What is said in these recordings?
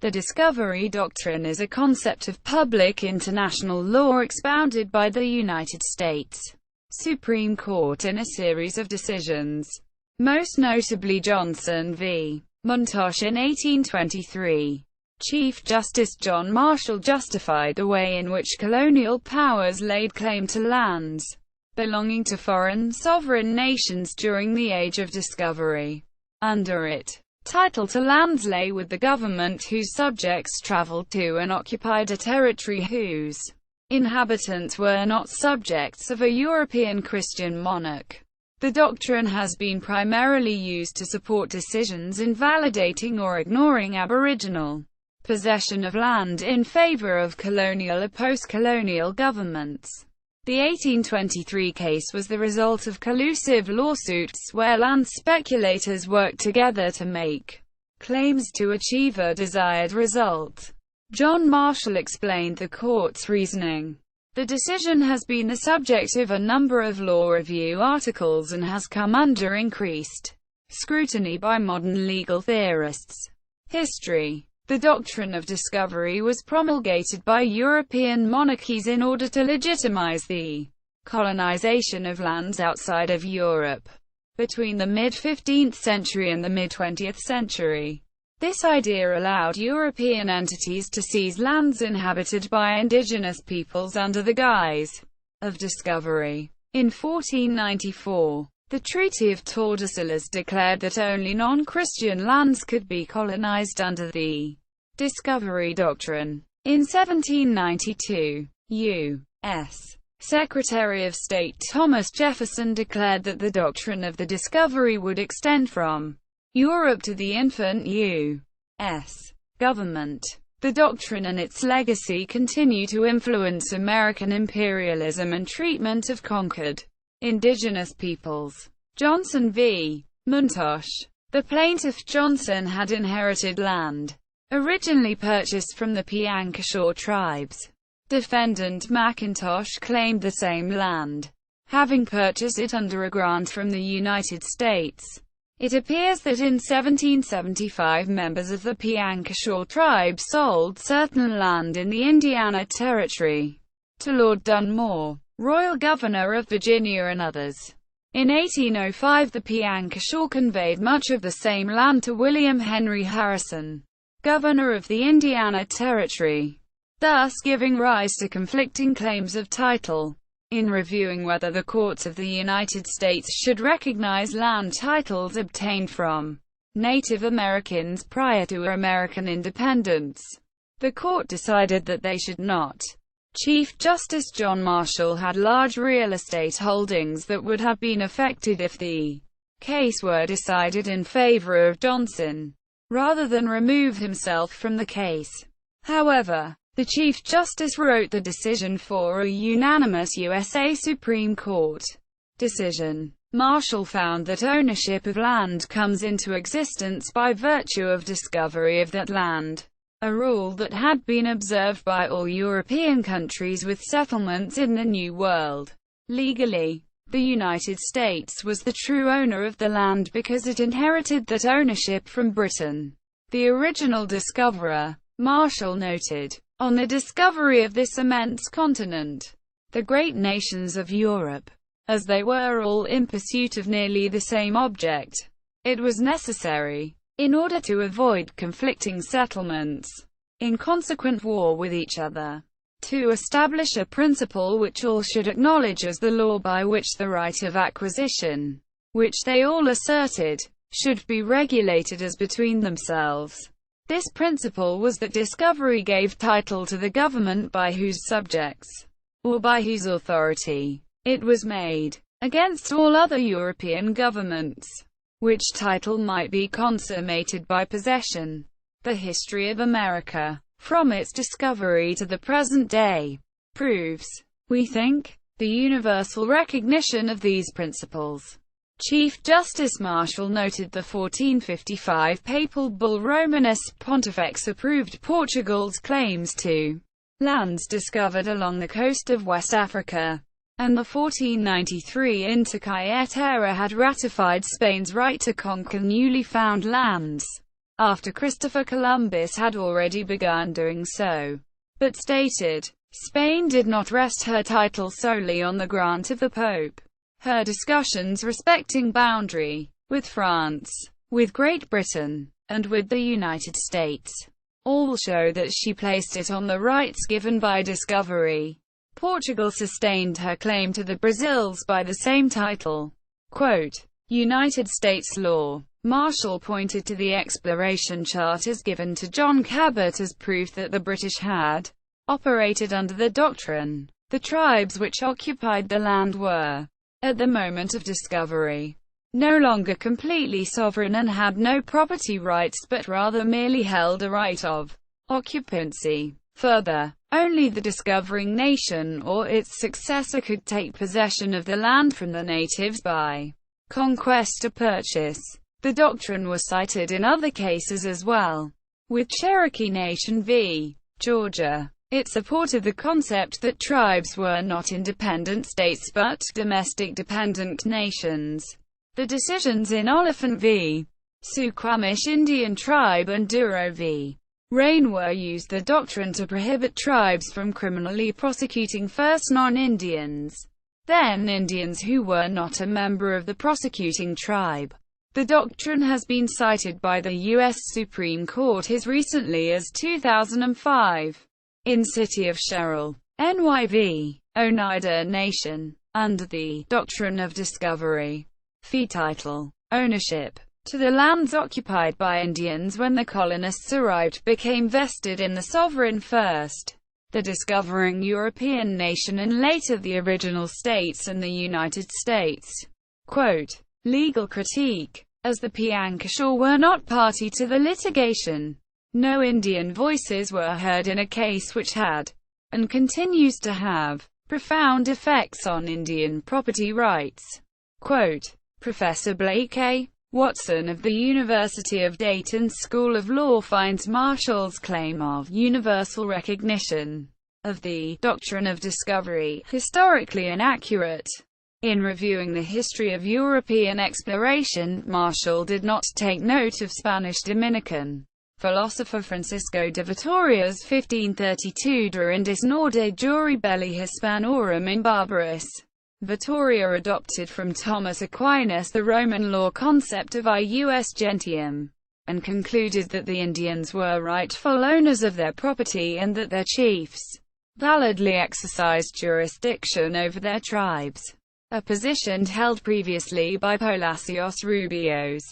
The discovery doctrine is a concept of public international law expounded by the United States Supreme Court in a series of decisions, most notably Johnson v. Montage in 1823. Chief Justice John Marshall justified the way in which colonial powers laid claim to lands belonging to foreign sovereign nations during the Age of Discovery. Under it, title to lands lay with the government whose subjects traveled to and occupied a territory whose inhabitants were not subjects of a European Christian monarch. The doctrine has been primarily used to support decisions invalidating or ignoring aboriginal possession of land in favor of colonial or post-colonial governments. The 1823 case was the result of collusive lawsuits where land speculators worked together to make claims to achieve a desired result. John Marshall explained the court's reasoning. The decision has been the subject of a number of law review articles and has come under increased scrutiny by modern legal theorists. History. The doctrine of discovery was promulgated by European monarchies in order to legitimize the colonization of lands outside of Europe between the mid-15th century and the mid-20th century. This idea allowed European entities to seize lands inhabited by indigenous peoples under the guise of discovery. In 1494, the Treaty of Tordesillas declared that only non-Christian lands could be colonized under the discovery doctrine. In 1792, U.S. Secretary of State Thomas Jefferson declared that the doctrine of the discovery would extend from Europe to the infant U.S. government. The doctrine and its legacy continue to influence American imperialism and treatment of conquered indigenous peoples. Johnson v. Montage. The plaintiff Johnson had inherited land originally purchased from the Piankashaw tribes. Defendant McIntosh claimed the same land, having purchased it under a grant from the United States. It appears that in 1775 members of the Piankashaw tribe sold certain land in the Indiana Territory to Lord Dunmore, Royal Governor of Virginia, and others. In 1805 the Piankashaw conveyed much of the same land to William Henry Harrison, Governor of the Indiana Territory, thus giving rise to conflicting claims of title. In reviewing whether the courts of the United States should recognize land titles obtained from Native Americans prior to American independence, the court decided that they should not. Chief Justice John Marshall had large real estate holdings that would have been affected if the case were decided in favor of Johnson, rather than remove himself from the case. However, the Chief Justice wrote the decision for a unanimous USA Supreme Court decision. Marshall found that ownership of land comes into existence by virtue of discovery of that land, a rule that had been observed by all European countries with settlements in the New World. Legally, the United States was the true owner of the land because it inherited that ownership from Britain, the original discoverer. Marshall noted, on the discovery of this immense continent, the great nations of Europe, as they were all in pursuit of nearly the same object, it was necessary, in order to avoid conflicting settlements, in consequent war with each other, to establish a principle which all should acknowledge as the law by which the right of acquisition, which they all asserted, should be regulated as between themselves. This principle was that discovery gave title to the government by whose subjects, or by whose authority, it was made, against all other European governments, which title might be consummated by possession. The history of America, from its discovery to the present day, proves, we think, the universal recognition of these principles. Chief Justice Marshall noted the 1455 papal bull Romanus Pontifex approved Portugal's claims to lands discovered along the coast of West Africa, and the 1493 Intercaetera had ratified Spain's right to conquer newly found lands. after Christopher Columbus had already begun doing so, but stated, Spain did not rest her title solely on the grant of the Pope. Her discussions respecting boundary, with France, with Great Britain, and with the United States, all show that she placed it on the rights given by discovery. Portugal sustained her claim to the Brazils by the same title. Quote, United States law. Marshall pointed to the exploration charters given to John Cabot as proof that the British had operated under the Doctrine. The tribes which occupied the land were, at the moment of discovery, no longer completely sovereign and had no property rights but rather merely held a right of occupancy. Further, only the discovering nation or its successor could take possession of the land from the natives by conquest or purchase. The doctrine was cited in other cases as well. With Cherokee Nation v. Georgia, it supported the concept that tribes were not independent states but domestic dependent nations. The decisions in Oliphant v. Suquamish Indian Tribe and Duro v. Rainwar used the doctrine to prohibit tribes from criminally prosecuting first non-Indians, then Indians who were not a member of the prosecuting tribe. The doctrine has been cited by the U.S. Supreme Court as recently as 2005, in City of Sherrill, NY v. Oneida Nation, under the Doctrine of Discovery. Fee title, ownership to the lands occupied by Indians when the colonists arrived became vested in the sovereign first, the discovering European nation and later the original states and the United States. Quote, legal critique. As the Piankashaw were not party to the litigation, no Indian voices were heard in a case which had, and continues to have, profound effects on Indian property rights. Quote, Professor Blake A. Watson of the University of Dayton's School of Law finds Marshall's claim of universal recognition of the doctrine of discovery historically inaccurate. In reviewing the history of European exploration, Marshall did not take note of Spanish Dominican philosopher Francisco de Vitoria's 1532 Durandis Norte Juri Belli Hispanorum in Barbaris. Vittoria adopted from Thomas Aquinas the Roman law concept of ius gentium, and concluded that the Indians were rightful owners of their property and that their chiefs validly exercised jurisdiction over their tribes, a position held previously by Palacios Rubios.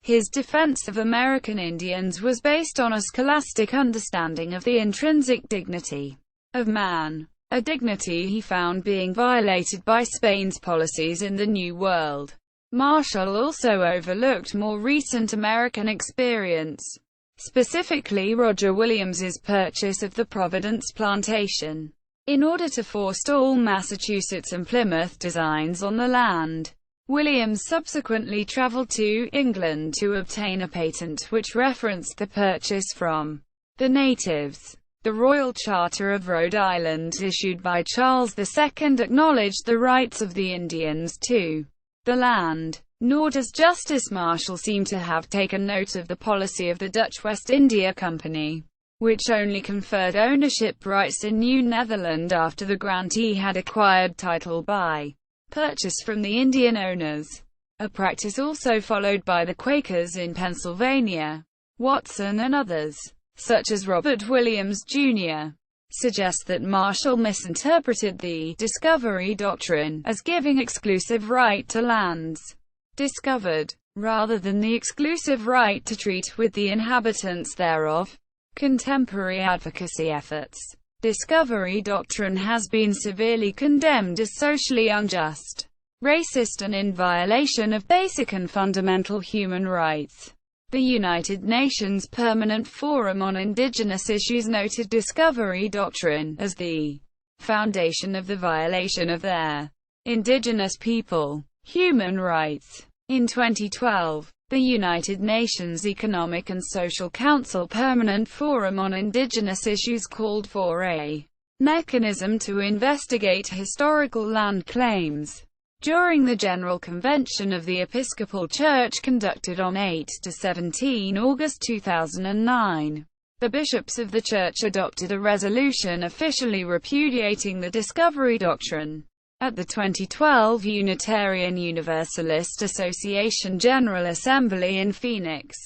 His defense of American Indians was based on a scholastic understanding of the intrinsic dignity of man, a dignity he found being violated by Spain's policies in the New World. Marshall also overlooked more recent American experience, specifically Roger Williams's purchase of the Providence Plantation, in order to forestall Massachusetts and Plymouth designs on the land. Williams subsequently traveled to England to obtain a patent which referenced the purchase from the natives. The Royal Charter of Rhode Island, issued by Charles II, acknowledged the rights of the Indians to the land. Nor does Justice Marshall seem to have taken note of the policy of the Dutch West India Company, which only conferred ownership rights in New Netherland after the grantee had acquired title by purchase from the Indian owners, a practice also followed by the Quakers in Pennsylvania. Watson and others, such as Robert Williams, Jr., suggest that Marshall misinterpreted the discovery doctrine as giving exclusive right to lands discovered, rather than the exclusive right to treat with the inhabitants thereof. Contemporary advocacy efforts. Discovery doctrine has been severely condemned as socially unjust, racist and in violation of basic and fundamental human rights. The United Nations Permanent Forum on Indigenous Issues noted discovery doctrine as the foundation of the violation of their indigenous people human rights. In 2012, the United Nations Economic and Social Council Permanent Forum on Indigenous Issues called for a mechanism to investigate historical land claims During the General Convention of the Episcopal Church conducted on 8–17 August 2009, the bishops of the Church adopted a resolution officially repudiating the discovery doctrine. At the 2012 Unitarian Universalist Association General Assembly in Phoenix,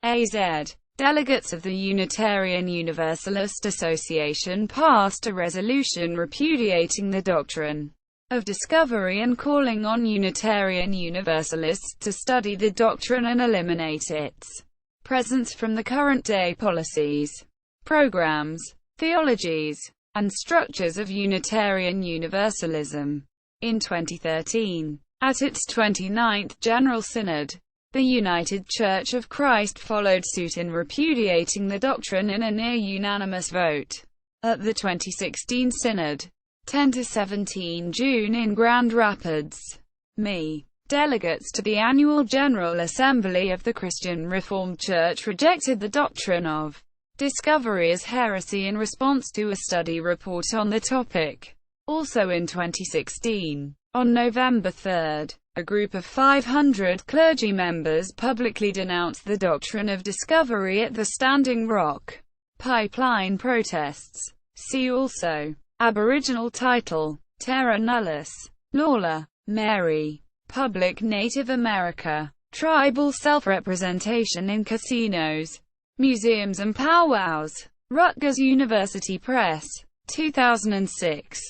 AZ, delegates of the Unitarian Universalist Association passed a resolution repudiating the doctrine of discovery and calling on Unitarian Universalists to study the doctrine and eliminate its presence from the current-day policies, programs, theologies, and structures of Unitarian Universalism. In 2013, at its 29th General Synod, the United Church of Christ followed suit in repudiating the doctrine in a near-unanimous vote. At the 2016 Synod, 10–17 June in Grand Rapids, MI, delegates to the annual General Assembly of the Christian Reformed Church rejected the doctrine of discovery as heresy in response to a study report on the topic. Also in 2016, on November 3, a group of 500 clergy members publicly denounced the doctrine of discovery at the Standing Rock Pipeline protests. See also Aboriginal title, Terra Nullius, Lawler, Mary, Public Native America, Tribal Self-Representation in Casinos, Museums and Powwows, Rutgers University Press, 2006.